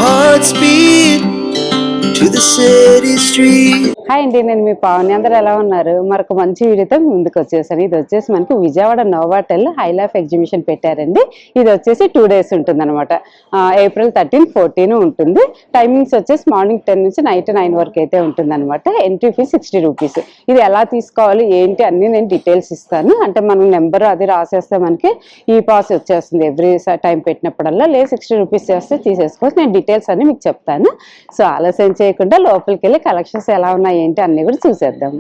hearts beat to the city street. Hi అండి, నేను మీ పావని. అందరూ ఎలా ఉన్నారు? మరొక మంచి వీడియోతో ముందుకు వచ్చేసాను. ఇది వచ్చేసి మనకి Vijayawada Novotel high life exhibition పెట్టారండి. ఇది వచ్చేసి 2 days ఉంటుంది అనమాట. April 13, 14 ఉంటుంది. టైమింగ్స్ వచ్చేసి మార్నింగ్ 10 నుంచి నైట్ 9 వరకు అయితే ఉంటుంది అనమాట. Entry fee 60 rupees. ఇది ఎలా తీసుకోవాలి ఏంటి అన్ని నేను డీటెయిల్స్ ఇస్తాను. అంటే మనం నెంబర్ అది రాసేస్తే మనకి ఈ పాస్ వచ్చేస్తుంది. ఎవ్రీ టైం పెట్టినప్పుడల్లా 60 రూపీస్ చేస్తే తీసేసుకోవచ్చు. నేను డీటెయిల్స్ అన్ని మీకు చెప్తాను. సో ఆలస్యం చేయకుండా లోపలికి వెళ్ళి కలెక్షన్స్ ఎలా ఉన్నాయి ఏంటి అన్ని కూడా చూసేద్దాం.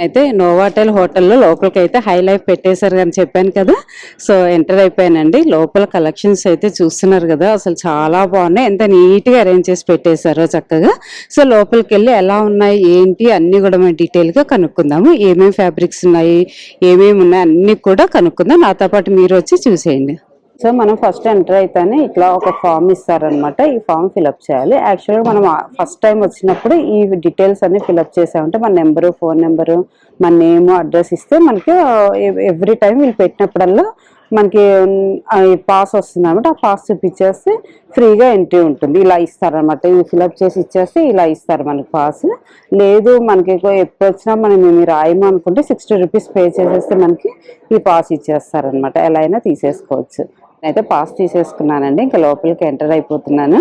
అయితే నోవాటెల్ హోటల్లో లోపలికి అయితే హై లైఫ్ పెట్టేశారు అని చెప్పాను కదా. సో ఎంటర్ అయిపోయానండి. లోపల కలెక్షన్స్ అయితే చూస్తున్నారు కదా, అసలు చాలా బాగున్నాయి. ఎంత నీట్గా అరేంజ్ చేసి పెట్టేశారో చక్కగా. సో లోపలికి వెళ్ళి ఎలా ఉన్నాయి ఏంటి అన్ని కూడా మేము డీటెయిల్గా కనుక్కుందాము. ఏమేమి ఫ్యాబ్రిక్స్ ఉన్నాయి, ఏమేమి ఉన్నాయి అన్ని కూడా కనుక్కుందాం. నాతో పాటు మీరు వచ్చి చూసేయండి. సో మనం ఫస్ట్ ఎంటర్ అయితేనే ఇట్లా ఒక ఫామ్ ఇస్తారనమాట. ఈ ఫామ్ ఫిలప్ చేయాలి. యాక్చువల్గా మనం ఫస్ట్ టైం వచ్చినప్పుడు ఈ డీటెయిల్స్ అన్ని ఫిలప్ చేసామంటే మన నెంబరు, ఫోన్ నెంబరు, మన నేమ్, అడ్రస్ ఇస్తే మనకి ఎవ్రీ టైం వీళ్ళు పెట్టినప్పుడల్లా మనకి పాస్ వస్తుంది అనమాట. ఆ పాస్ చూపించేస్తే ఫ్రీగా ఎంట్రీ ఉంటుంది. ఇలా ఇస్తారనమాట. ఇది ఫిలప్ చేసి ఇచ్చేస్తే ఇలా ఇస్తారు మనకి పాస్. లేదు మనకి ఎప్పుడు వచ్చినా మనం మీరు రాయము అనుకుంటే 60 రూపీస్ పే చేసేస్తే మనకి ఈ పాస్ ఇచ్చేస్తారనమాట. ఎలా అయినా తీసేసుకోవచ్చు. నేనైతే పాస్ తీసేసుకున్నానండి. ఇంకా లోపలికి ఎంటర్ అయిపోతున్నాను.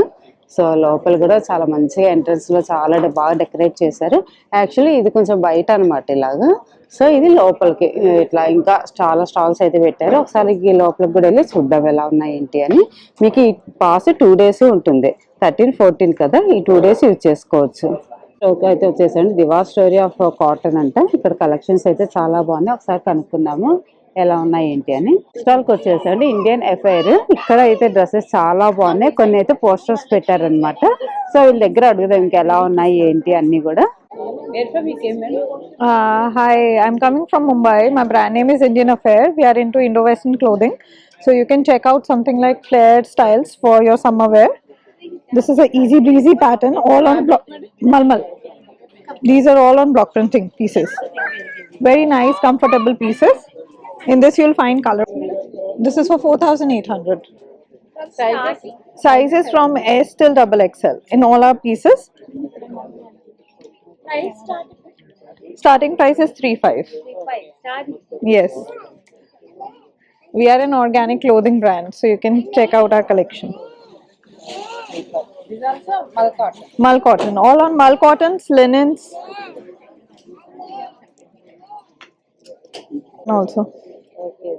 సో లోపల కూడా చాలా మంచిగా ఎంట్రన్స్ లో చాలా బాగా డెకరేట్ చేశారు. యాక్చువల్లీ ఇది కొంచెం బయట అనమాట ఇలాగా. సో ఇది లోపలికి ఇట్లా ఇంకా చాలా స్టాల్స్ అయితే పెట్టారు. ఒకసారి ఈ లోపలికి కూడా వెళ్ళి చూద్దాం ఎలా ఉన్నాయి ఏంటి అని. మీకు ఈ పాస్ 2 days ఉంటుంది. 13, 14 కదా, ఈ 2 days యూజ్ చేసుకోవచ్చు. స్టోక్ అయితే వచ్చేసండి. దివా స్టోరీ ఆఫ్ కాటన్ అంట. ఇక్కడ కలెక్షన్స్ అయితే చాలా బాగున్నాయి. ఒకసారి కనుక్కుందాము ఎలా ఉన్నాయి ఏంటి అని. స్టాల్కి వచ్చేసండి ఇండియన్ ఎఫైర్. ఇక్కడ అయితే డ్రెస్సెస్ చాలా బాగున్నాయి. కొన్ని అయితే పోస్టర్స్ పెట్టారనమాట. సో వీళ్ళ దగ్గర అడుగుదాం ఇంకా ఎలా ఉన్నాయి ఏంటి అన్ని కూడా. Hi, I'm coming from Mumbai. My brand name is Indian Affair. We are into Indo-Western clothing. So you can check out something like flared styles for your summer wear. This is a easy breezy pattern, all on malmal. These are all on block printing pieces. Very nice, comfortable pieces. In this you'll find color. This is for 4,800. Sizes from S till XXL in all our pieces. Starting price is 3,500. Yes. We are an organic clothing brand, so you can check out our collection. These also Mal cotton. Mal cotton, all on Mal cottons, linens. Also. Okay,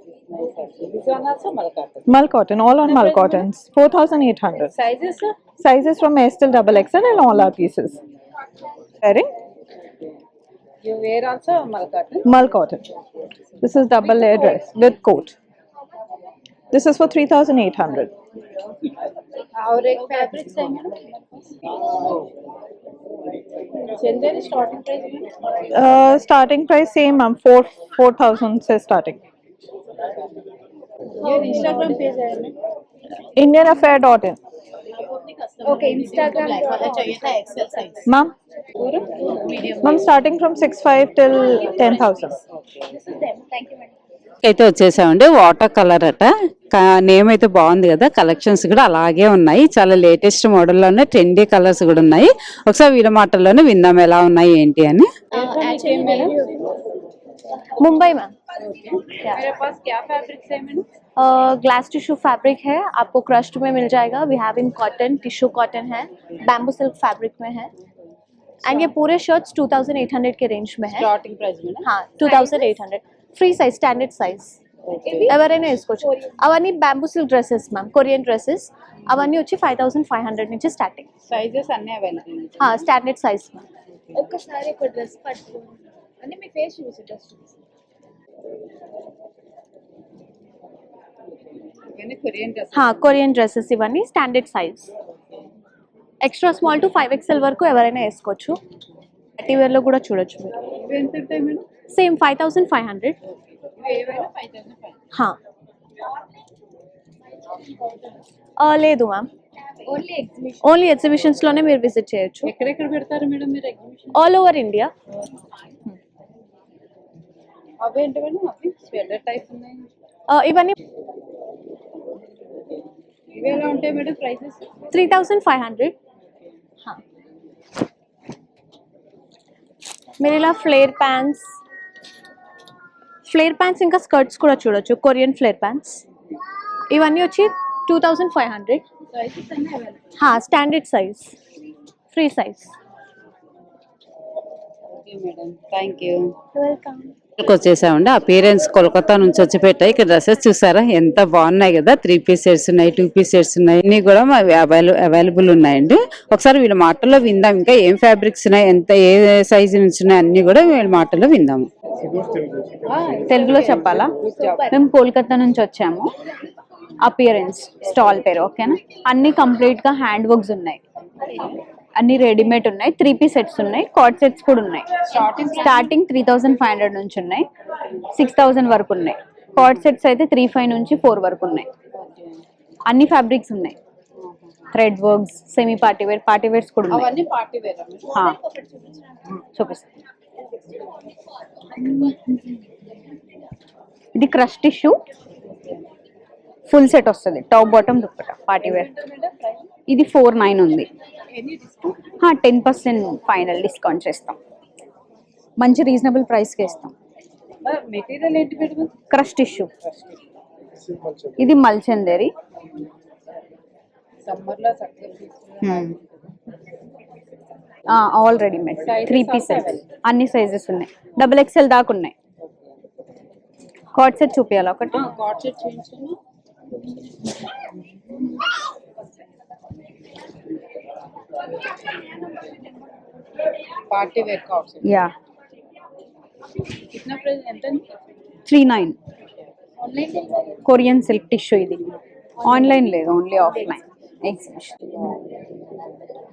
this one also Mal cotton. Mal cotton, all on Mal cottons. 4,800. Sizes sir? Sizes from S till XXL in all our pieces. Wearing You wear also Mal cotton. Mal cotton. This is double layer dress with coat. This is for 3,800. और एक fabrics है madam. Generally starting price Starting price same ma'am, 4,000 से starting. ये Instagram page है ना. IndianAffair.in. Okay Instagram वाला चाहिए था XL size. Ma'am, ma'am starting from 6,500 till 10,000. అయితే వచ్చేసామండి. వాటర్ కలర్ అట. నేమ్ అయితే బాగుంది కదా. కలెక్షన్స్ కూడా అలాగే ఉన్నాయి. చాలా లేటెస్ట్ మోడల్లోనే ట్రెండీ కలర్స్ కూడా ఉన్నాయి. ఒకసారి వీడియో మాటల్లోనే విందాం ఎలా ఉన్నాయి ఏంటి అని. मुंबई मैम. मेरे पास क्या फैब्रिक्स है मैडम. ग्लास टिश्यू फैब्रिक है, आपको क्रस्ट में मिल जाएगा. We have in cotton, tissue cotton है, बैम्बू सिल्क फैब्रिक में है. एंड ये पूरे शर्ट्स 2,800 के रेंज में है. स्टार्टिंग प्राइस में हाँ 2,800. Free size, standard size. ఎవరైనా వేసుకోవచ్చు. అవన్నీ bamboo silk dresses ma'am, Korean dresses. అవన్నీ వచ్చి 5,500 నుంచి స్టార్టింగ్. సైజెస్ అన్నీ అవైలబుల్. Standard size ma'am. ఒక్కసారి ఒక డ్రెస్ పట్టుకోండి అంటే మీ ఫేస్ చూసి డ్రెస్ కొరియన్ డ్రెస్సెస్ ఇవన్నీ standard size. Extra small to 5XL వరకు ఎవరైనా వేసుకోవచ్చు. పార్టీ వేర్లో కూడా చూడొచ్చు మీరు. సేమ్ 5,500. లేదు మ్యామ్, ఓన్లీ ఎగ్జిబిషన్స్ లోనే మీరు విజిట్ చేయొచ్చు. ఎక్కడెక్కడ పెడతారు మేడం మీరు ఎగ్జిబిషన్? All over India. అవేంటి మేడం? అవి స్వెటర్ టైప్ ఉన్నాయి. ఇవన్నీ ఇవి ఎలా ఉంటాయి మేడం ప్రైసెస్? 3500. మీరు ఇలా ఫ్లేర్ ప్యాంట్స్ ఇంకా స్కర్ట్స్ కూడా చూడొచ్చు, కొరియన్ ఫ్లేర్ ప్యాంట్స్. ఇవన్నీ వచ్చి 2500. ప్రైసెస్ అన్నీ available. Standard size, free size. Okay madam, thank you. Welcome. వచ్చేసామండి. అపీరెన్స్ కోల్కతా నుంచి వచ్చి పెట్టాయి. ఇక్కడ డ్రెస్సెస్ చూసారా ఎంత బాగున్నాయి కదా. 3 పీస్ సెట్స్ ఉన్నాయి, 2 పీస్ సెట్స్ ఉన్నాయి, అన్ని కూడా అవైలబుల్ ఉన్నాయండి. ఒకసారి వీళ్ళ మాటల్లో విందాం. ఇంకా ఏం ఫ్యాబ్రిక్స్ ఉన్నాయి, ఎంత ఏ సైజ్ నుంచి ఉన్నాయి అన్ని కూడా వీళ్ళ మాటల్లో విందాము. తెలుగులో చెప్పాలా? మేము కోల్కతా నుంచి వచ్చాము. అపియరెన్స్ స్టాల్ పేరు, ఓకేనా? అన్ని కంప్లీట్ గా హ్యాండ్ వర్క్స్ ఉన్నాయి, అన్ని రెడీమేడ్ ఉన్నాయి. 3 పీస్ సెట్స్ ఉన్నాయి, కార్డ్ సెట్స్ కూడా ఉన్నాయి. స్టార్టింగ్ 3500 నుంచి ఉన్నాయి, 6000 వరకు ఉన్నాయి. కార్డ్ సెట్స్ అయితే 35 నుంచి 4 వరకు ఉన్నాయి. అన్ని ఫ్యాబ్రిక్స్ ఉన్నాయి, thread works, semi party wears కూడా ఉన్నాయి. చూపిస్తాను. ఇది క్రష్ టిష్యూ ఫుల్ సెట్ వస్తుంది, top bottom dupatta, party wear. ఇది 49 ఉంది. 10% ఫైనల్ డిస్కౌంట్ చేస్తాం, మంచి రీజనబుల్ ప్రైస్కి ఇస్తాం. మెటీరియల్ ఏంటి మేడం? Crush tissue. ఇది మల్చందేరి. సమ్మర్ లో చక్కగా ఆల్ రెడీమేడ్ 3 పీస్ అన్ని సైజెస్ ఉన్నాయి, XXL దాకా ఉన్నాయి. కార్డ్ సెట్ చూపించాలా ఒకటి? కార్డ్ సెట్ చేయించండి. Party wear card set. Yeah, కిतना ప్రైస్ ఎంత? 39. Korean silk tissue. ఇది ఆన్లైన్ లేదు, ఓన్లీ ఆఫ్లైన్ ఎగ్జిబిషన్.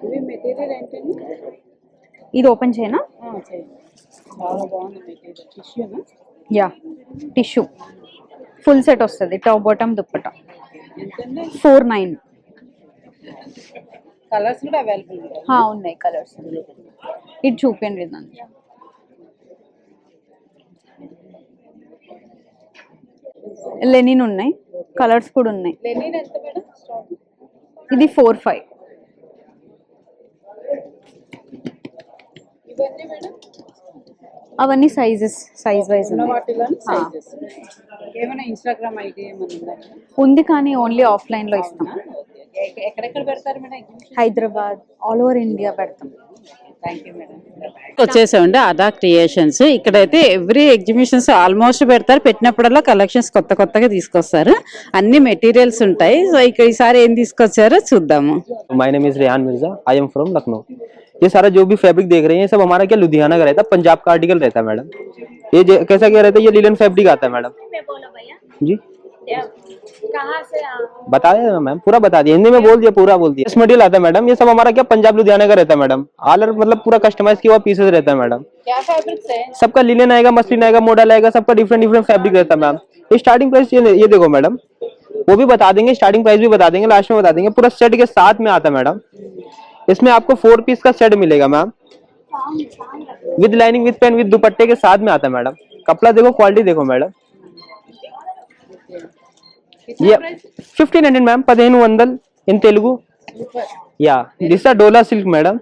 ఇవి మెటీరియల్ ఏంటండి? ఇది ఓపెన్ చేయనా? చాలా బాగుంది మెటీరియల్. టిష్యూనా? యా, టిష్యూ ఫుల్ సెట్ వస్తుంది, టాప్ బాటమ్ దుప్పట. ఎంతండి? 49. కలర్స్ కూడా అవైలబుల్ ఉన్నాయి కలర్స్. ఇది చూపించండి. ఇదంతా లెనిన్ ఉన్నాయి, కలర్స్ కూడా ఉన్నాయి. లెనిన్ ఎంత మేడం? ఇది 45. ఇవన్నీ మేడం? అవన్నీ సైజ్ వైజ్ వాటిలో సైజెస్. ఏమైనా ఇన్స్టాగ్రామ్ ఐడి ఏమైనా ఉంది, కానీ ఓన్లీ ఆఫ్లైన్ లో ఇస్తాం. ఎక్కడెక్కడ పెడతారు madam? Hyderabad, all over India పెడతాం. Thank you madam. వచ్చేసామండి అదా క్రియేషన్స్. ఇక్కడైతే ఎవ్రీ ఎగ్జిబిషన్స్ ఆల్మోస్ట్ పెడతారు, పెట్టినప్పుడల్లా కలెక్షన్స్ కొత్తగా తీసుకొస్తారు, అన్ని మెటీరియల్స్ ఉంటాయి. సో ఇక్కడ ఈసారి ఏం తీసుకొచ్చారో చూద్దాము. My name is Rehan Mirza, I am from Lucknow. ये सारा जो भी फैब्रिक देख रहे हैं सब हमारा क्या लुधियाना का रहता है, पंजाब का आर्टिकल रहता है मैडम। ये कैसा क्या रहता है, ये लिलन फैब्रिक आता है मैडम जी। कहाँ से बताया मैम, पूरा बता दिया, हिंदी में बोल दिया, पूरा बोल दिया। इस मटेरियल आता है मैडम, ये सब हमारा क्या पंजाब लुधियाना का रहता है मैडम। ऑलर मतलब पूरा कस्टमाइज किया हुआ पीसेस रहता है मैडम। क्या फैब्रिक्स है? सबका लिलन आएगा, मसलिन आएगा, मॉडल आएगा, सबका डिफरेंट फैब्रिक रहता है मैम। ये स्टार्टिंग प्राइस ये देखो मैडम, वो भी बता देंगे, स्टार्टिंग प्राइस भी बता देंगे, लास्ट में बता देंगे। पूरा सेट के साथ में आता है मैडम। इसमें आपको 4 पीस का सेट मिलेगा ma'am, with lining, with pant, with दुपट्टे के साथ में आता है मैडम। कपड़ा देखो, क्वालिटी देखो मैडम। ये 1500 मैम, 15 वंदल इन तेलुगु। या दिस डोला सिल्क मैडम,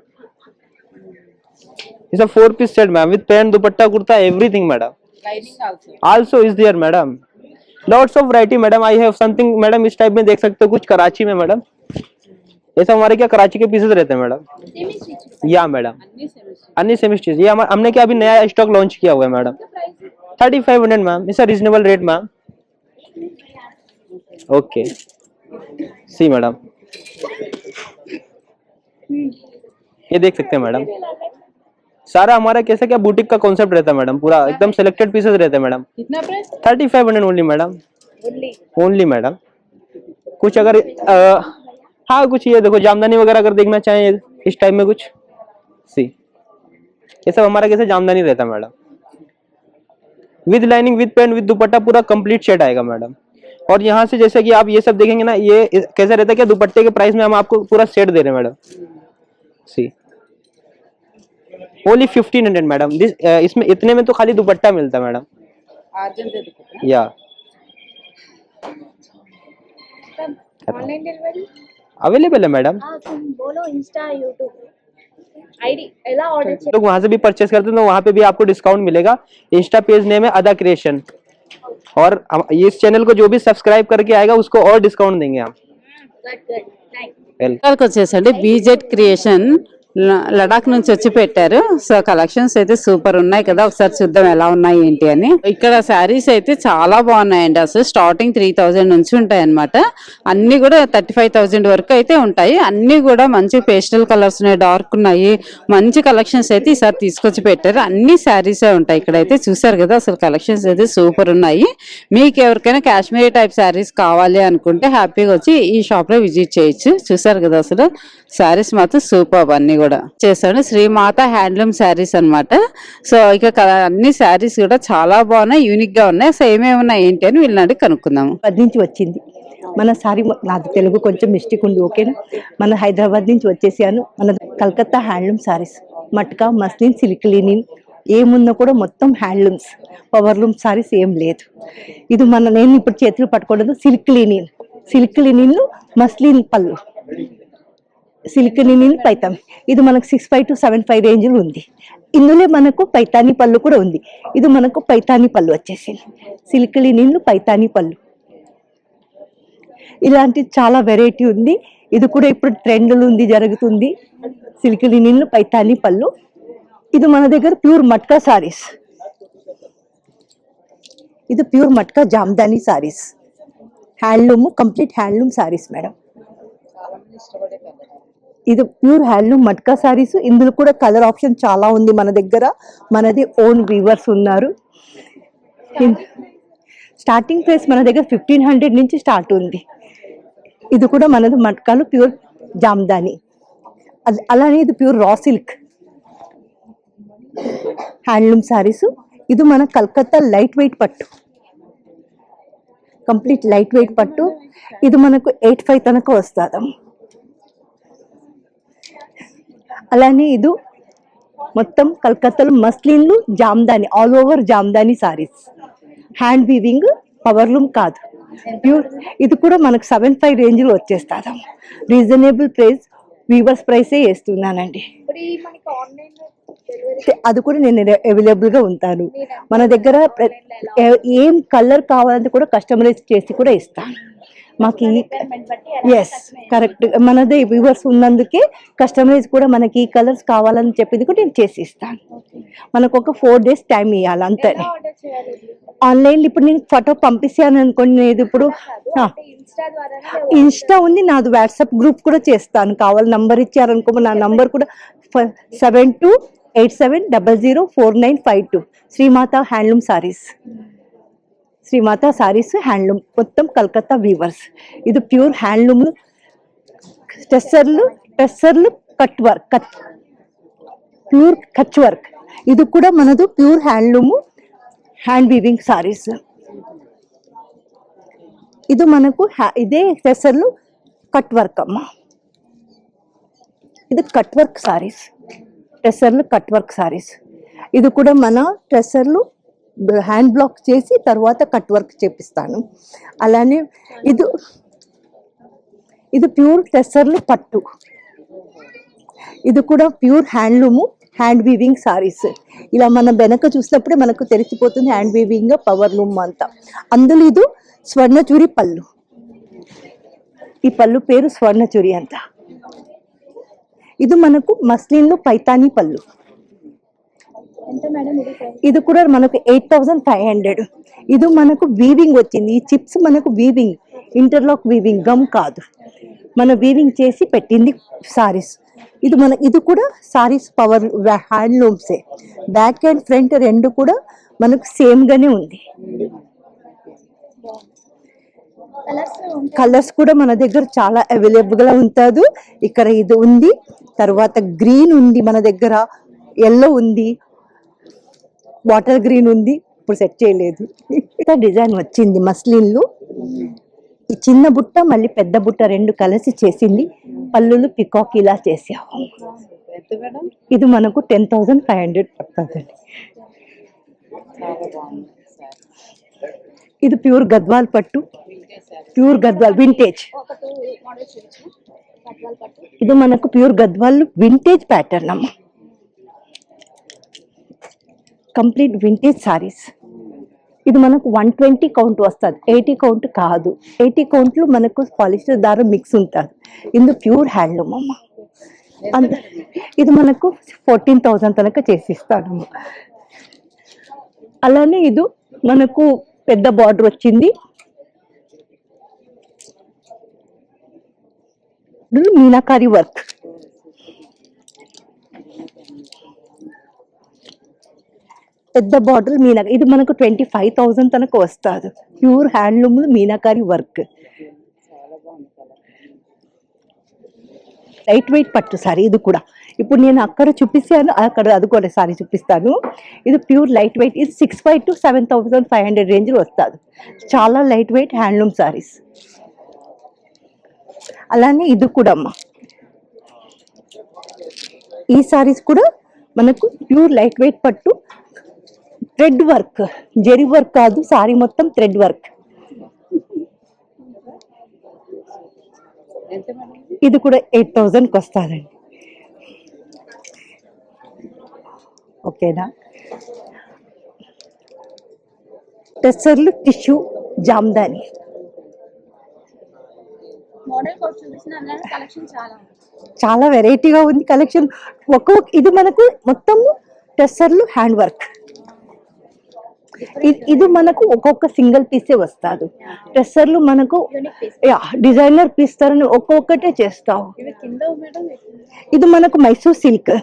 इस 4 piece set ma'am, with pant, dupatta, kurta, everything madam. Lining also is there madam, lots of variety मैडम। आई हैव समथिंग मैडम, इस टाइप में देख सकते हो, कुछ कराची में मैडम, ये सब हमारे क्या कराची के पीसेस रहते हैं मैडम। या मैडम अन्य सेमी स्टिच, ये हमने क्या अभी नया स्टॉक लॉन्च किया हुआ है madam. 3500 ma'am, it's a reasonable rate ma'am. Okay see madam, ये देख सकते हैं मैडम, सारा हमारा कैसा क्या बुटीक का कॉन्सेप्ट रहता है मैडम, पूरा एकदम सिलेक्टेड पीसेस रहते हैं मैडम। कितना price? 3500 only madam, only madam. कुछ अगर हाँ कुछ ये देखो जामदानी वगैरह अगर देखना चाहें इस टाइप में कुछ सी, ये सब हमारा कैसे जामदानी रहता है madam, with lining, with pant, with dupatta, पूरा कंप्लीट सेट आएगा मैडम। और यहाँ से जैसे कि आप ये सब देखेंगे ना, ये कैसा रहता है कि दुपट्टे के प्राइस में हम आपको पूरा सेट दे रहे हैं मैडम। सी ओनली 1500 मैडम। इसमें इतने में तो खाली दुपट्टा मिलता है मैडम। या ऑनलाइन डिलीवरी अवेलेबल है मैडम। तुम बोलो इंस्टा यूट्यूब आईडी ఎలా ఆర్డర్ చేయాలి लोग वहां से भी परचेस करते हैं तो वहां पे भी आपको डिस्काउंट मिलेगा। इंस्टा पेज नेम है अदा क्रिएशन, और इस चैनल को जो भी सब्सक्राइब करके आएगा उसको और डिस्काउंट देंगे हम। गुड गुड थैंक्स ఇక్కడికి వచ్చేసండి బీజెడ్ క్రియేషన్ లడాక్ నుంచి వచ్చి పెట్టారు. సో కలెక్షన్స్ అయితే సూపర్ ఉన్నాయి కదా, ఒకసారి చూద్దాం ఎలా ఉన్నాయి ఏంటి అని. ఇక్కడ శారీస్ అయితే చాలా బాగున్నాయండి. అసలు స్టార్టింగ్ 3000 నుంచి ఉంటాయి అనమాట. అన్ని కూడా 35,000 వరకు అయితే ఉంటాయి. అన్ని కూడా మంచి పేస్టల్ కలర్స్ ఉన్నాయి, డార్క్ ఉన్నాయి, మంచి కలెక్షన్స్ అయితే ఈసారి తీసుకొచ్చి పెట్టారు. అన్ని శారీసే ఉంటాయి ఇక్కడైతే. చూసారు కదా అసలు కలెక్షన్స్ అయితే సూపర్ ఉన్నాయి. మీకు ఎవరికైనా కాశ్మీరీ టైప్ శారీస్ కావాలి అనుకుంటే హ్యాపీగా వచ్చి ఈ షాప్ లో విజిట్ చేయొచ్చు. చూసారు కదా అసలు శారీస్ మాత్రం సూపర్ అన్ని కూడా చేశాను. శ్రీమాత హ్యాండ్లూమ్ శారీస్ అన్నమాట. సో ఇక అన్ని శారీస్ కూడా చాలా బాగున్నాయి, యూనిక్ గా ఉన్నాయి. సో ఏమేమి ఉన్నాయి ఏంటి అని వీళ్ళని కనుక్కుందాము. హైదరాబాద్ నుంచి వచ్చింది మన సారీ. నాది తెలుగు కొంచెం మిస్టేక్ ఉంది, ఓకేనా. మన హైదరాబాద్ నుంచి వచ్చేసాను. మన Calcutta handloom saris, matka, muslin, silk linen ఏమున్నా కూడా మొత్తం హ్యాండ్లూమ్స్, పవర్లూమ్ సారీస్ ఏం లేదు. ఇది నేను ఇప్పుడు చేతులు పట్టుకోవడం silk linen, silk linen muslin పళ్ళు, సిల్క్ లినిన్ పైతాని. ఇది మనకు 65 to 75 రేంజ్లో ఉంది. ఇందులో మనకు పైతానీ పళ్ళు కూడా ఉంది. ఇది మనకు పైతానీ పళ్ళు వచ్చేసింది, సిల్క్ లినిన్ పైతానీ పళ్ళు. ఇలాంటి చాలా వెరైటీ ఉంది. ఇది కూడా ఇప్పుడు ట్రెండ్లు ఉంది, జరుగుతుంది. సిల్క్ లినిన్ పైతానీ పళ్ళు. ఇది మన దగ్గర ప్యూర్ మట్కా సారీస్. ఇది pure matka Jamdani saris, handloom, complete handloom saris madam. ఇది ప్యూర్ హ్యాండ్లూమ్ మట్కా సారీస్. ఇందులో కూడా కలర్ ఆప్షన్ చాలా ఉంది మన దగ్గర. మనది ఓన్ వీవర్స్ ఉన్నారు. స్టార్టింగ్ ప్రైస్ మన దగ్గర 1500 నుంచి స్టార్ట్ ఉంది. ఇది కూడా మనది మట్కాలు ప్యూర్ జామ్దాని. అలానే ఇది pure raw silk handloom saris. ఇది మన కలకత్తా లైట్ వెయిట్ పట్టు, కంప్లీట్ లైట్ వెయిట్ పట్టు. ఇది మనకు 85 తనక వస్తుంది. అలానే ఇది మొత్తం కలకత్తాలో మస్లిన్లు, Jamdani, all over Jamdani saris, hand weaving, powerloom కాదు, ప్యూర్. ఇది కూడా మనకు 75 రేంజ్లో వచ్చేస్తుంది. రీజనబుల్ ప్రైస్, వీవర్స్ ప్రైసే వేస్తున్నానండి. అది కూడా నేను అవైలబుల్గా ఉంటాను. మన దగ్గర ఏం కలర్ కావాలంటే కూడా కస్టమైజ్ చేసి కూడా ఇస్తాను. మాకు ఎస్ కరెక్ట్, మనది వ్యూవర్స్ ఉన్నందుకే కస్టమైజ్ కూడా మనకి ఈ కలర్స్ కావాలని చెప్పింది కూడా నేను చేసి ఇస్తాను. మనకు ఒక 4 days టైం ఇవ్వాలి అంతే. ఆన్లైన్లో ఇప్పుడు నేను ఫోటో పంపిస్తాను అనుకోండి. నేను ఇప్పుడు ఇన్స్టా ఉంది, నాది వాట్సాప్ గ్రూప్ కూడా చేస్తాను. కావాలి నంబర్ ఇచ్చారనుకో, నా నంబర్ కూడా 7287004952. శ్రీమాత హ్యాండ్లూమ్ సారీస్, శ్రీమాత సారీస్ హ్యాండ్లూమ్, మొత్తం కలకత్తా వీవర్స్. ఇది ప్యూర్ హ్యాండ్లూమ్, టెస్సర్లు cut work, pure Kutch work. ఇది కూడా మనది pure handloom, hand weaving saris. ఇది మనకు ఇదే టెస్సర్లు కట్ వర్క్ అమ్మ. ఇది కట్ వర్క్ సారీస్, టెస్సర్లు కట్ వర్క్ సారీస్. ఇది కూడా మన టెస్సర్లు హ్యాండ్ బ్లాక్ చేసి తర్వాత కట్ వర్క్ చేపిస్తాను. అలానే ఇది ప్యూర్ టెస్సర్లు పట్టు. ఇది కూడా pure handloom, hand weaving saris. ఇలా మనం వెనక చూసినప్పుడే మనకు తెలిసిపోతుంది హ్యాండ్ వీవింగ్, పవర్లూమ్ అంతా. అందులో ఇది స్వర్ణచూరి పళ్ళు. ఈ పళ్ళు పేరు స్వర్ణచూరి అంట. ఇది మనకు మస్లిన్లు పైతానీ పళ్ళు. ఇది కూడా మనకు 8500. ఇది మనకు వీవింగ్ వచ్చింది. ఈ చిప్స్ మనకు వీవింగ్, ఇంటర్లాక్ వీవింగ్, గమ్ కాదు, మన వీవింగ్ చేసి పెట్టింది సారీస్. ఇది కూడా సారీస్ పవర్ హ్యాండ్లూమ్సే. బ్యాక్ అండ్ ఫ్రంట్ రెండు కూడా మనకు సేమ్ గానే ఉంది. కలర్స్ కూడా మన దగ్గర చాలా అవైలబుల్ గా ఉంటుంది. ఇక్కడ ఇది ఉంది, తర్వాత గ్రీన్ ఉంది మన దగ్గర, ఎల్లో ఉంది, వాటర్ గ్రీన్ ఉంది, ఇప్పుడు సెట్ చేయలేదు. డిజైన్ వచ్చింది మస్లిన్లు. ఈ చిన్న బుట్ట మళ్ళీ పెద్ద బుట్ట రెండు కలిసి చేసింది. పళ్ళులు పికాక్ ఇలా చేసాము. ఇది మనకు 10,500 పడుతుందండి. ఇది ప్యూర్ గద్వాల్ పట్టు, ప్యూర్ గద్వాల్ వింటేజ్. ఒక 2 మోడల్స్ చూపించు. గద్వాల్ పట్టు. ఇది మనకు ప్యూర్ గద్వాల్ వింటేజ్ ప్యాటర్న్ అమ్మ, కంప్లీట్ వింటేజ్ సారీస్. ఇది మనకు 120 కౌంట్ వస్తుంది, 80 కౌంట్ కాదు. 80 కౌంట్లు మనకు పాలిస్టర్ దారం మిక్స్ ఉంటుంది. ఇందు ప్యూర్ హ్యాండ్లూమ్ అమ్మ. ఇది మనకు 14,000 తనక చేసిస్తాను. అలానే ఇది మనకు పెద్ద బార్డర్ వచ్చింది, మీనాకారి వర్క్. పెద్ద బార్డర్ మీనా, ఇది మనకు 25,000 తనకు వస్తుంది. Pure handloom meenakari work. Light weight పట్టు సారీ ఇది కూడా. ఇప్పుడు నేను అక్కడ చూపిస్తాను, అక్కడ అది కూడా సారీ చూపిస్తాను. ఇది ప్యూర్ లైట్ వెయిట్. ఇది 6500 to 7500 రేంజ్లో వస్తుంది. చాలా లైట్ వెయిట్ హ్యాండ్లూమ్ సారీస్. అలానే ఇది కూడా అమ్మ, ఈ సారీస్ కూడా మనకు ప్యూర్ లైట్ వెయిట్ పట్టు, థ్రెడ్ వర్క్, జెరీ వర్క్ కాదు, సారీ మొత్తం థ్రెడ్ వర్క్. ఇది కూడా 8,000కి వస్తుందండి. ఓకేనా. టెస్సర్లు టిష్యూ జామ్దాని. మోడల్ కోడ్ చూపిస్తున్నా, కలెక్షన్ చాలా ఉంది. చాలా వెరైటీగా ఉంది కలెక్షన్. ఒక్కొక్క ఇది మనకు మొత్తం టెస్సర్లు హ్యాండ్ వర్క్. ఇది మనకు ఒక్కొక్క సింగిల్ పీసే వస్తుంది. టెస్సర్లు మనకు డిజైనర్ పీస్ తరని ఒక్కొక్కటే చేస్తావు. ఇది మనకు Mysore silk,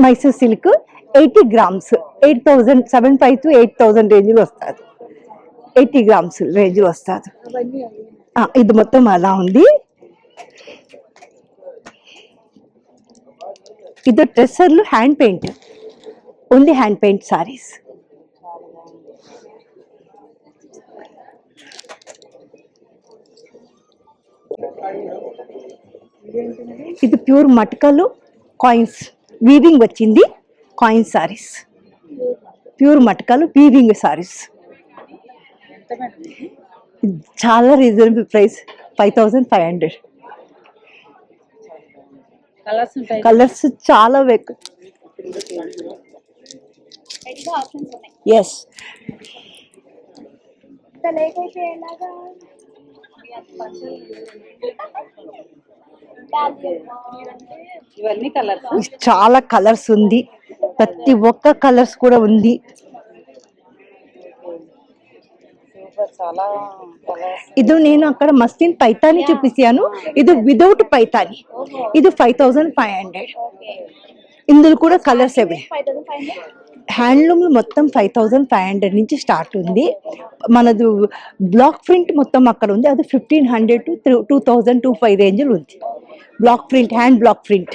Mysore silk 80 grams 8,075 to 8,000 రేంజ్లో వస్తుంది. 80 గ్రామ్స్ రేంజ్లో వస్తుంది. ఇది మొత్తం అలా ఉంది. ఇది డ్రెస్సర్లు hand paint, only hand paint saris. ఇది ప్యూర్ మటకలు కాయిన్స్ వీవింగ్ వచ్చింది. కాయిన్ సారీస్, ప్యూర్ మటకలు వీవింగ్ సారీస్. చాలా రీజనబుల్ ప్రైస్, 5,500. కలర్స్ చాలా ఎస్. ఇవన్నీ కలర్స్, చాలా కలర్స్ ఉంది. ప్రతి ఒక్క కలర్స్ కూడా ఉంది. ఇది నేను అక్కడ మస్లిన్ పైతాని చూపిస్తాను. ఇది వితౌట్ పైతాని. ఇది 5,500. ఇందులో కూడా కలర్స్ అవే. హ్యాండ్లూమ్ మొత్తం 5,500 నుంచి స్టార్ట్ ఉంది. మనది బ్లాక్ ప్రింట్ మొత్తం అక్కడ ఉంది. అది 1,500 to 2,025 రేంజ్లో ఉంది. Block print, hand block print.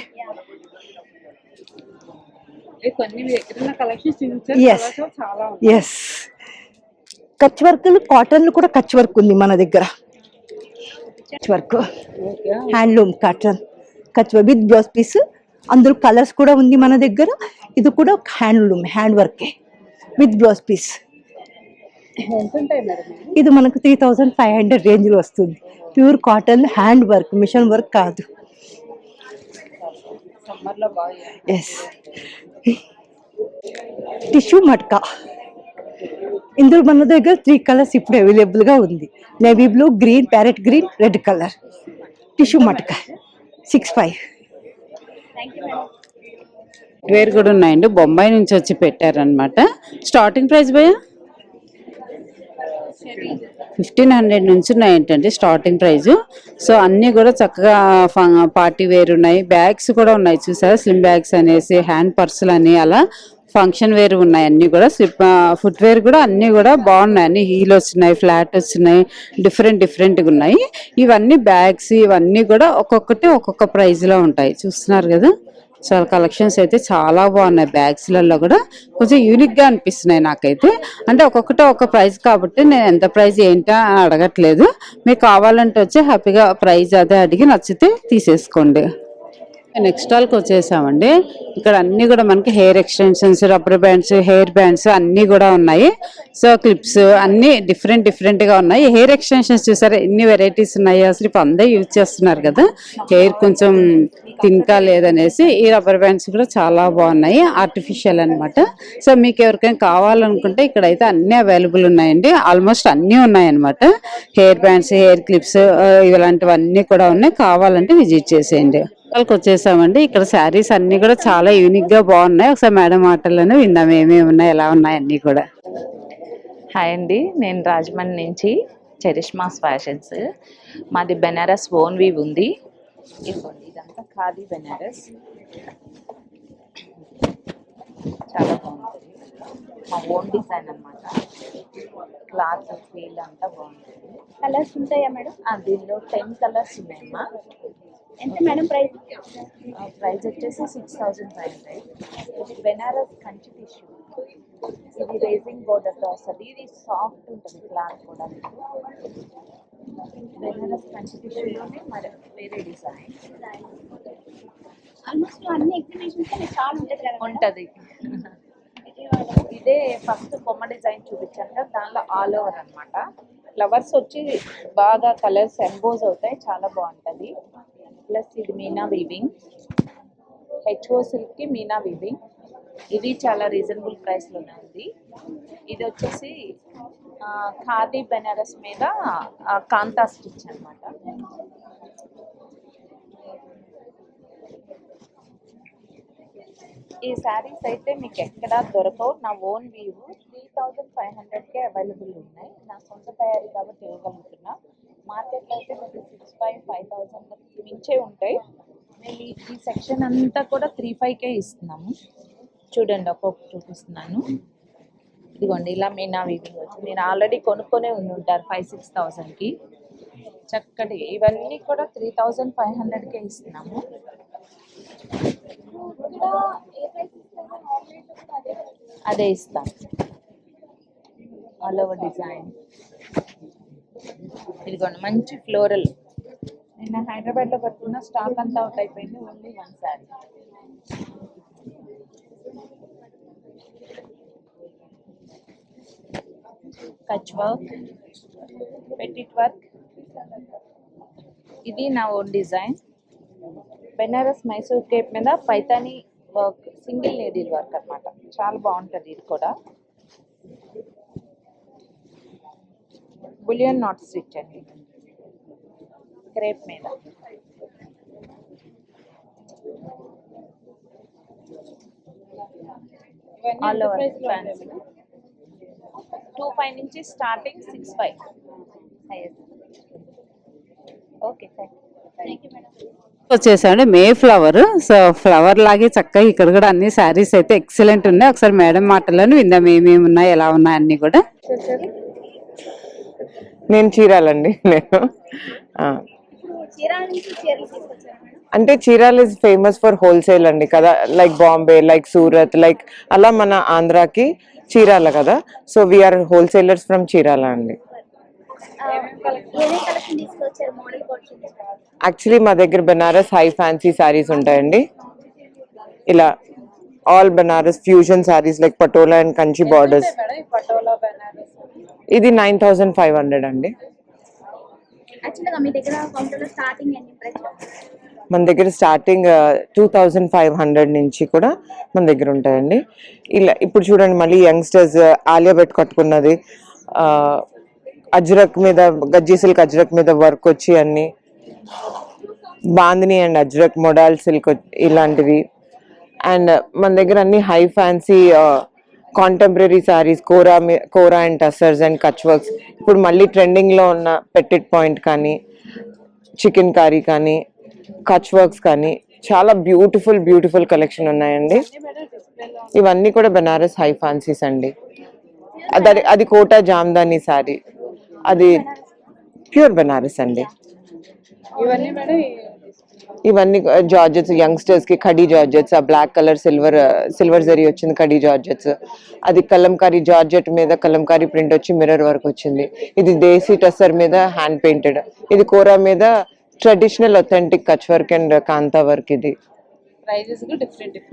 Yes. Kutch వర్క్లు, కాటన్లు కూడా కచ్ వర్క్ ఉంది మన దగ్గర. Kutch work, handloom cotton Kutch work with blouse piece. అందులో కలర్స్ కూడా ఉంది మన దగ్గర. ఇది కూడా హ్యాండ్లూమ్ హ్యాండ్ వర్కే విత్ బ్లౌజ్ పీస్. ఇది మనకు 3,500 రేంజ్లో వస్తుంది. Pure cotton hand work, machine work కాదు. ఎస్. టిష్యూ మట్కా. ఇందులో మన దగ్గర 3 కలర్స్ ఇప్పుడు అవైలబుల్గా ఉంది. Navy blue, green, parrot green, red colour. Tissue matka 65. Wear కూడా ఉన్నాయండి. బొంబాయి నుంచి వచ్చి పెట్టారనమాట. స్టార్టింగ్ ప్రైస్ భయ్యా 1,500 నుంచి ఉన్నాయి ఏంటంటే స్టార్టింగ్ ప్రైస్. సో అన్నీ కూడా చక్కగా పార్టీ వేర్ ఉన్నాయి. బ్యాగ్స్ కూడా ఉన్నాయి చూసారా, స్లిమ్ బ్యాగ్స్ అనేసి, హ్యాండ్ పర్సులు అని, అలా ఫంక్షన్ వేర్ ఉన్నాయి. అన్నీ కూడా స్లిప్ ఫుట్ వేర్ కూడా అన్నీ కూడా బాగున్నాయి. అన్ని హీల్ వచ్చినాయి, ఫ్లాట్ వచ్చినాయి, డిఫరెంట్గా ఉన్నాయి. ఇవన్నీ బ్యాగ్స్, ఇవన్నీ కూడా ఒక్కొక్కటి ఒక్కొక్క ప్రైజ్లో ఉంటాయి. చూస్తున్నారు కదా, చాలా కలెక్షన్స్ అయితే చాలా బాగున్నాయి. బ్యాగ్స్లలో కూడా కొంచెం యూనిక్గా అనిపిస్తున్నాయి నాకైతే. అంటే ఒక్కొక్కటి ఒక్క ప్రైస్ కాబట్టి నేను ఎంత ప్రైస్ ఏంటా అని అడగట్లేదు. మీకు కావాలంటే వచ్చి హ్యాపీగా ప్రైస్ అదే అడిగి నచ్చితే తీసేసుకోండి. నెక్స్ట్ స్టాల్కి వచ్చేసామండి. ఇక్కడ అన్ని కూడా మనకి hair extensions, rubber bands, hair bands అన్నీ కూడా ఉన్నాయి. సో క్లిప్స్ అన్నీ డిఫరెంట్గా ఉన్నాయి. హెయిర్ ఎక్స్టెన్షన్స్ చూసారా ఎన్ని వెరైటీస్ ఉన్నాయి. అసలు ఇప్పుడు అందరూ యూజ్ చేస్తున్నారు కదా, హెయిర్ కొంచెం థిన్గా లేదనేసి. ఈ రబ్బర్ బ్యాండ్స్ కూడా చాలా బాగున్నాయి, ఆర్టిఫిషియల్ అన్నమాట. సో మీకు ఎవరికైనా కావాలనుకుంటే ఇక్కడైతే అన్నీ అవైలబుల్ ఉన్నాయండి. ఆల్మోస్ట్ అన్నీ ఉన్నాయన్నమాట. హెయిర్ బ్యాండ్స్, హెయిర్ క్లిప్స్ ఇలాంటివన్నీ కూడా ఉన్నాయి. కావాలంటే విజిట్ చేసేయండి. వాళ్ళకి వచ్చేసామండి. ఇక్కడ శారీస్ అన్ని కూడా చాలా యూనిక్ గా బాగున్నాయి. ఒకసారి మేడం మాటల్లోనే విందాం ఏమేమి ఉన్నాయి, ఎలా ఉన్నాయి అన్ని కూడా. హాయ్ అండి, నేను రాజమండ్రి నుంచి చెరిష్మాస్ ఫ్యాషన్స్. మాది బెనారస్ ఓన్ వీవ్ ఉంది. ఇదిగోండి, ఇదంతా ఖాదీ బెనారస్, చాలా బాగుంటుంది. మా ఓన్ డిజైన్ అన్నమాట. క్లాత్ ఫీల్ అంతా బాగుంటుంది. కలర్స్ ఉంటాయా మేడం? దీనిలో 10 కలర్స్ ఉన్నాయమ్మా. ఎంత మేడం ప్రైస్? ప్రైస్ వచ్చేసి 6500. ఇది బెనారస్ కంచి టిష్యూ. ఇది రేజింగ్ బోర్డర్తో వస్తుంది. ఇది సాఫ్ట్ ఉంటుంది క్లాత్ కూడా. బెనారస్ కంచి టిష్యూలోనే మరి వేరే డిజైన్ ఆల్మోస్ట్ అన్ని ఎగ్జిబిషన్స్ లో చాలా ఉంటుంది కదా ఉంటుంది. ఇదే ఫస్ట్ బొమ్మ డిజైన్ చూపించాను కదా, దానిలో ఆల్ ఓవర్ అన్నమాట. ఫ్లవర్స్ వచ్చి బాగా కలర్స్ ఎంబోజ్ అవుతాయి, చాలా బాగుంటుంది. ప్లస్ ఇది మీనా వీవింగ్, హెచ్ఓ సిల్క్ కి మీనా వీవింగ్. ఇది చాలా రీజనబుల్ ప్రైస్లోనే ఉంది. ఇది వచ్చేసి ఖాదీ బెనారస్ మీద కాంతా స్టిచ్ అన్నమాట. ఈ శారీస్ అయితే మీకు ఎక్కడా దొరకవు. నా ఓన్ వీవ్ 3500కే అవైలబుల్ ఉన్నాయి. నా సొంత తయారీ కాబట్టి ఇవ్వగలుగుతున్నా. మార్కెట్లో అయితే మీకు 6500-5000 మించే ఉంటాయి. మేము ఈ సెక్షన్ అంతా కూడా 3500కే ఇస్తున్నాము. చూడండి, ఒక్కొక్కటి చూపిస్తున్నాను. ఇదిగోండి, ఇలా మీనా వీవింగ్ వచ్చి మీరు ఆల్రెడీ కొనుక్కొనే ఉంటారు 5-6,000కి. చక్కటి ఇవన్నీ కూడా 3500కే ఇస్తున్నాము. అదే ఇస్తాం. All over design. ఇదిగోండి, మంచి ఫ్లోరల్. నిన్న హైదరాబాద్లో పట్టుకున్న స్టాక్ అంతా అవుట్ అయిపోయింది. ఓన్లీ 1 శారీ. కచ్ వర్క్, పెటిట్ వర్క్. ఇది నా own design. Banaras Mysore crepe మీద Paithani work, single needle work అన్నమాట. చాలా బాగుంటుంది. ఇది కూడా బులియన్ నాట్ స్టిచ్ అండి, క్రేప్ మీద. All over fancy. 25 నుంచి starting 65. Okay, thank you madam. వచ్చేసాండి మే ఫ్లవర్. సో ఫ్లవర్ లాగే చక్కగా ఇక్కడ కూడా అన్ని శారీస్ అయితే ఎక్సలెంట్ ఉన్నాయి. ఒకసారి మేడం మాటలను విందాం ఏమేమి ఉన్నాయి, ఎలా ఉన్నాయి అన్ని కూడా. నేను చీరాలండి. నేను చీరాల నుంచి చీరలు తీసుకొచ్చారా మేడం? అంటే Chirala is famous for wholesale అండి కదా, like Bombay, like Surat, like అలా మన ఆంధ్రాకి చీరాల కదా. So we are wholesalers from Chirala అండి. ఏమేం కలెక్షన్ తీసుకొచ్చారు? Model codes. యాక్చువల్లీ మా దగ్గర బెనారస్ హై ఫ్యాన్సీ శారీస్ ఉంటాయండి. ఇలా all Banaras fusion sarees like Patola and Kanchi borders. ఇది 9500 అండి. యాక్చువల్గా మీ దగ్గర కౌంటర్లో స్టార్టింగ్ ఎన్ని ప్రైస్? మన దగ్గర స్టార్టింగ్ 2500 నుంచి కూడా మన దగ్గర ఉంటాయండి. ఇలా ఇప్పుడు చూడండి, మళ్ళీ యంగ్స్టర్స్ ఆలియా భట్ కట్టుకున్నది, అజ్రక్ మీద గజ్జీ సిల్క్ అజ్రక్ మీద వర్క్ వచ్చి అన్ని Bandhani and Ajrakh modal silk ఇలాంటివి. అండ్ మన దగ్గర అన్ని high fancy contemporary sarees, Kora and tussars and Kutch works. ఇప్పుడు మళ్ళీ ట్రెండింగ్లో ఉన్న పెటిట్ పాయింట్ కానీ, చికెన్ కర్రీ కానీ, కచ్ వర్క్స్ కానీ చాలా బ్యూటిఫుల్ కలెక్షన్ ఉన్నాయండి. ఇవన్నీ కూడా బెనారస్ హై ఫ్యాన్సీస్ అండి. అది కోటా జామ్దాని సారీ, అది ప్యూర్ బెనారస్ అండి. ఇవన్నీ జార్జెట్స్, యంగ్స్టర్స్ కి ఖడీ జార్జెట్స్, ఆ బ్లాక్ కలర్ సిల్వర్ జరీ వచ్చింది ఖడీ జార్జెట్స్. అది కలంకారీ జార్జెట్ మీద కలంకారీ ప్రింట్ వచ్చి మిర్రర్ వర్క్ వచ్చింది. ఇది దేశీ టసర్ మీద హ్యాండ్ పెయింటెడ్. ఇది కోరా మీద traditional authentic Kutch work and Kantha work. ఇది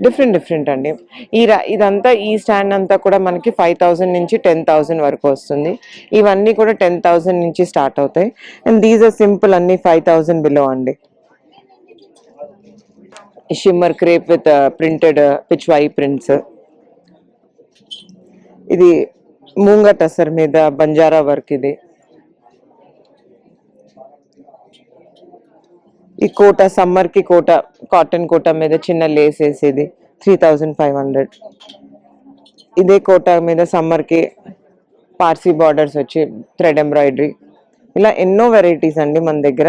డిఫరెంట్ అండి. ఇదంతా ఈ స్టాండ్ అంతా కూడా మనకి 5,000 నుంచి 10,000 వరకు వస్తుంది. ఇవన్నీ కూడా 10,000 నుంచి స్టార్ట్ అవుతాయి. అండ్ దీస్ ఆర్ సింపుల్, అన్ని 5,000 బిలో అండి. Shimmer crepe with printed Pichwai prints. ఇది మూంగా టసర్ మీద బంజారా వర్క్. ఇది ఈ కోట, సమ్మర్ కి కోట, కాటన్ కోట మీద చిన్న లేస్ వేసేది 3,500. ఇదే కోట మీద సమ్మర్ కి పార్సీ బార్డర్స్ వచ్చి థ్రెడ్ ఎంబ్రాయిడరీ, ఇలా ఎన్నో వెరైటీస్ అండి మన దగ్గర.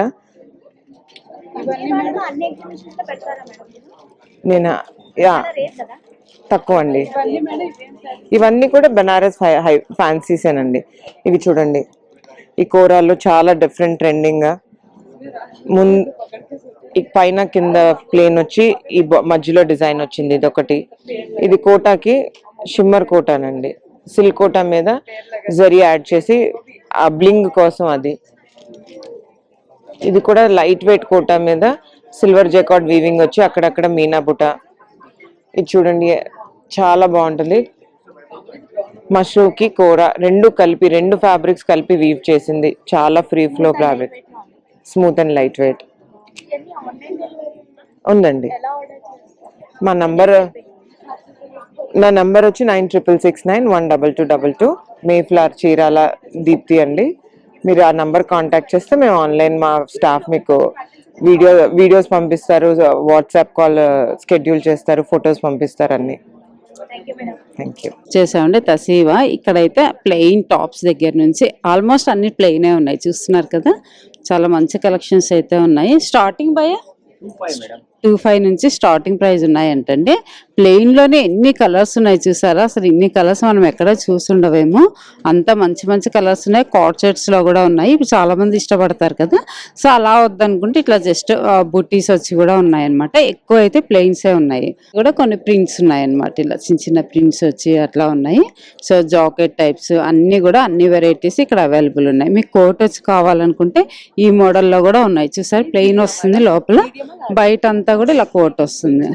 నేను తక్కువ అండి. ఇవన్నీ కూడా బనారస్ ఫ్యాన్సీసేనండి. ఇవి చూడండి, ఈ కోరాల్లో చాలా డిఫరెంట్ ట్రెండింగ్ గా ఈ పైన కింద ప్లేన్ వచ్చి ఈ మధ్యలో డిజైన్ వచ్చింది. ఇది ఒకటి. ఇది కోటాకి షిమ్మర్ కోటానండి. సిల్క్ కోటా మీద జరీ యాడ్ చేసి ఆ బ్లింగ్ కోసం అది. ఇది కూడా లైట్ వెయిట్ కోటా మీద సిల్వర్ జెకార్డ్ వీవింగ్ వచ్చి అక్కడక్కడ మీనా బుట్ట. ఇది చూడండి, చాలా బాగుంటుంది. మష్రూకి కోరా రెండు కలిపి, రెండు ఫ్యాబ్రిక్స్ కలిపి వీవ్ చేసింది. చాలా free flow fabric, smooth and light weight ఉందండి. నా నంబర్ వచ్చి 9669612222. మేఫ్లవర్ చీరాల దీప్తి అండి. మీరు ఆ నంబర్ కాంటాక్ట్ చేస్తే మేము ఆన్లైన్ మా స్టాఫ్ మీకు వీడియోస్ పంపిస్తారు, వాట్సాప్ కాల్ షెడ్యూల్ చేస్తారు, ఫొటోస్ పంపిస్తారు అన్ని. Thank you. చేసామండి తసీవా. ఇక్కడైతే ప్లెయిన్ టాప్స్ దగ్గర నుంచి ఆల్మోస్ట్ అన్ని ప్లెయినే ఉన్నాయి, చూస్తున్నారు కదా. చాలా మంచి కలెక్షన్స్ అయితే ఉన్నాయి. స్టార్టింగ్ బై 2,500 నుంచి స్టార్టింగ్ ప్రైస్ ఉన్నాయంటండి. ప్లెయిన్ లోనే ఎన్ని కలర్స్ ఉన్నాయి చూసారా, అసలు ఇన్ని కలర్స్ మనం ఎక్కడ చూసుండవేమో, అంత మంచి మంచి కలర్స్ ఉన్నాయి. కార్డ్ సెట్స్ లో కూడా ఉన్నాయి. ఇప్పుడు చాలా మంది ఇష్టపడతారు కదా, సో అలా వద్దనుకుంటే ఇట్లా జస్ట్ బుటీస్ వచ్చి కూడా ఉన్నాయన్నమాట. ఎక్కువ అయితే ప్లెయిన్సే ఉన్నాయి. కూడా కొన్ని ప్రింట్స్ ఉన్నాయన్నమాట, ఇలా చిన్న చిన్న ప్రింట్స్ వచ్చి అట్లా ఉన్నాయి. సో జాకెట్ టైప్స్ అన్ని కూడా అన్ని వెరైటీస్ ఇక్కడ అవైలబుల్ ఉన్నాయి. మీకు కోట్ వచ్చి కావాలనుకుంటే ఈ మోడల్లో కూడా ఉన్నాయి. చూసారు, ప్లెయిన్ వస్తుంది, లోపల బయట అంతా కూడా ఇలా కోట్ వస్తుంది.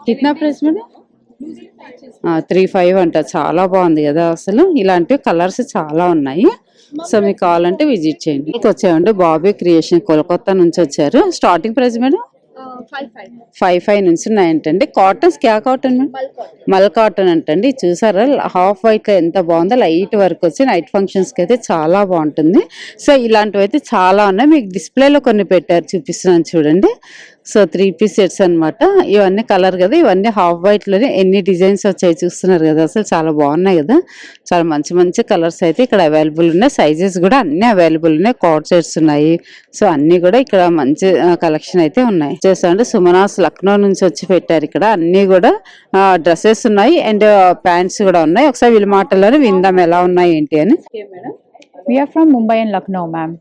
కిतना ప్రైస్ మేడం? 3,500 అంట. చాలా బాగుంది కదా, అసలు ఇలాంటి కలర్స్ చాలా ఉన్నాయి. సో మీకు కావాలంటే విజిట్ చేయండి. వచ్చామండి బాబీ క్రియేషన్, కోల్కతా నుంచి వచ్చారు. స్టార్టింగ్ ప్రైస్ మేడం 5,500 నుంచి ఉన్నాయంటండి. కాటన్స్ క్యా కాటన్ మేడం? మల్ కాటన్ అంటండి. చూసారా హాఫ్ వైట్ లో ఎంత బాగుందో, లైట్ వర్క్ వచ్చి నైట్ ఫంక్షన్స్ కి అయితే చాలా బాగుంటుంది. సో ఇలాంటివి అయితే చాలా ఉన్నాయి. మీకు డిస్ప్లేలో కొన్ని పెట్టారు, చూపిస్తున్నాను చూడండి. సో 3 పీస్ సెట్స్ అనమాట. ఇవన్నీ కలర్ కదా, ఇవన్నీ హాఫ్ వైట్ లోనే ఎన్ని డిజైన్స్ వచ్చాయి చూస్తున్నారు కదా, అసలు చాలా బాగున్నాయి కదా. చాలా మంచి మంచి కలర్స్ అయితే ఇక్కడ అవైలబుల్ ఉన్నాయి. సైజెస్ కూడా అన్ని అవైలబుల్ ఉన్నాయి. కార్డ్ సెట్స్ ఉన్నాయి. సో అన్ని కూడా ఇక్కడ మంచి కలెక్షన్ అయితే ఉన్నాయి. చేస్తామంటే సుమనాస్ లక్నో నుంచి వచ్చి పెట్టారు. ఇక్కడ అన్ని కూడా డ్రెస్సెస్ ఉన్నాయి అండ్ ప్యాంట్స్ కూడా ఉన్నాయి. ఒకసారి వీళ్ళ మాటల్లోనే విందాం ఎలా ఉన్నాయి ఏంటి అని. We are from Mumbai and Lucknow, ma'am.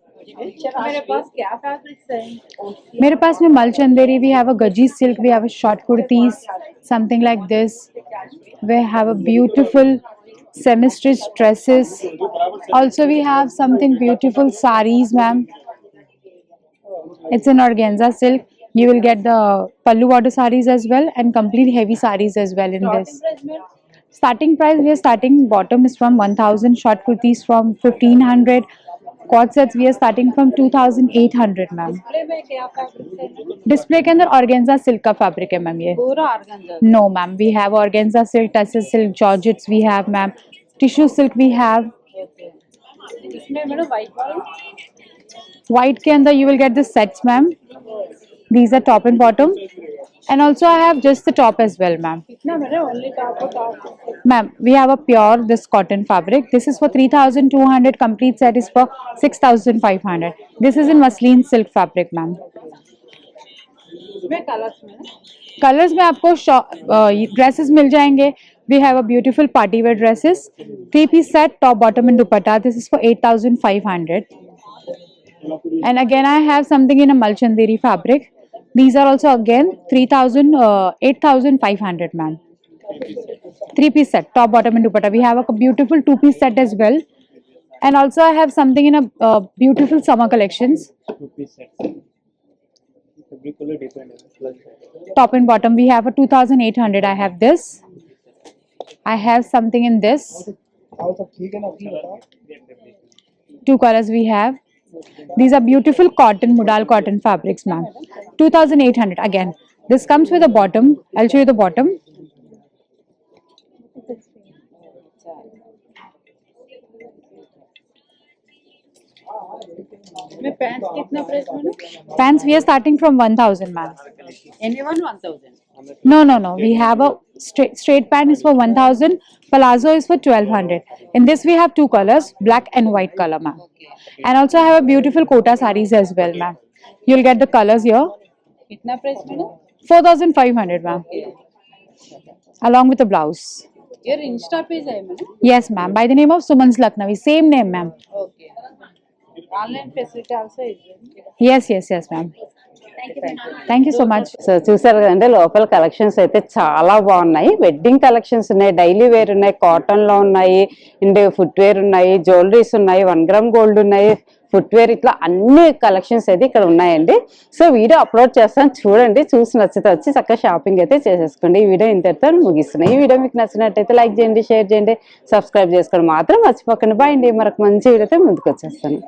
मेरे पास में मलचंदेरी, we have a gaji silk, we have a short kurtis, something like this. We have a beautiful semi-stitched dresses. Also we have something beautiful sarees, ma'am. It's an organza silk. You will get the pallu border sarees as well and complete heavy sarees as well in this. Starting price, we are starting bottom is from 1,000, short kurtis from 1,500. Quad sets we are starting from 2,800, ma'am. Display के अंदर organza silk का fabric है ma'am ये. पूरा organza? No ma'am, we have organza silk, tussar silk, georgettes we have ma'am, tissue silk we have. इसमें madam white के अंदर you will get the sets ma'am. These are top and bottom. And also I have just the top as well, ma'am. Only top. Ma'am, we have a pure this cotton fabric. This is for 3,200. Complete set is for 6,500. This is in muslin silk fabric, ma'am. Colors में आपको dresses मिल जाएंगे. We have a beautiful party wear dresses. 3-piece set, top, bottom and dupatta. This is for 8,500. And again I have something in a malchanderi fabric. These are also again 8,500, ma'am. 3-piece set, top, bottom and dupatta. We have a beautiful 2-piece set as well. And also I have something in a beautiful summer collections. Top and bottom we have a 2800. I have this. I have something in this. Two colors we have. These are beautiful cotton, modal cotton fabrics, ma'am. 2800 again. This comes with a bottom. I'll show you the bottom. Pants we are starting from 1000, ma'am. Anyone 1000. No. We have a straight pant is for 1000. Palazzo is for 1200. In this we have two colors, black and white color, ma'am. And also I have a beautiful kota sarees as well, ma'am. You'll get the colors here. कितना price madam? 4500, ma'am. Along with the blouse. Your Insta page है madam? Yes, ma'am. By the name of Suman's Lucknowi. Same name, ma'am. Okay. Online facility also is there? Yes, ma'am. Thank you so much. So చూసారు కదండి లోపల collections అయితే చాలా బాగున్నాయి. Wedding collections ఉన్నాయి, daily wear ఉన్నాయి, cotton లో ఉన్నాయి, అండ్ ఫుట్ వేర్ ఉన్నాయి, జ్యువెలరీస్ ఉన్నాయి, 1 గ్రామ్ గోల్డ్ ఉన్నాయి, ఫుట్ వేర్, ఇట్లా అన్ని కలెక్షన్స్ అయితే ఇక్కడ ఉన్నాయండి. సో వీడియో అప్లోడ్ చేస్తాను, చూడండి, చూసి నచ్చితే వచ్చి చక్కగా షాపింగ్ అయితే చేసేసుకోండి. ఈ వీడియో ఇంతటితో ముగిస్తున్నాయి. ఈ వీడియో మీకు నచ్చినట్టయితే లైక్ చేయండి, షేర్ చేయండి, సబ్స్క్రైబ్ చేసుకోండి మాత్రం మర్చిపోకండి. బాయ్ అండి, మరొక మంచి వీడియోతో ముందుకు వచ్చేస్తాను.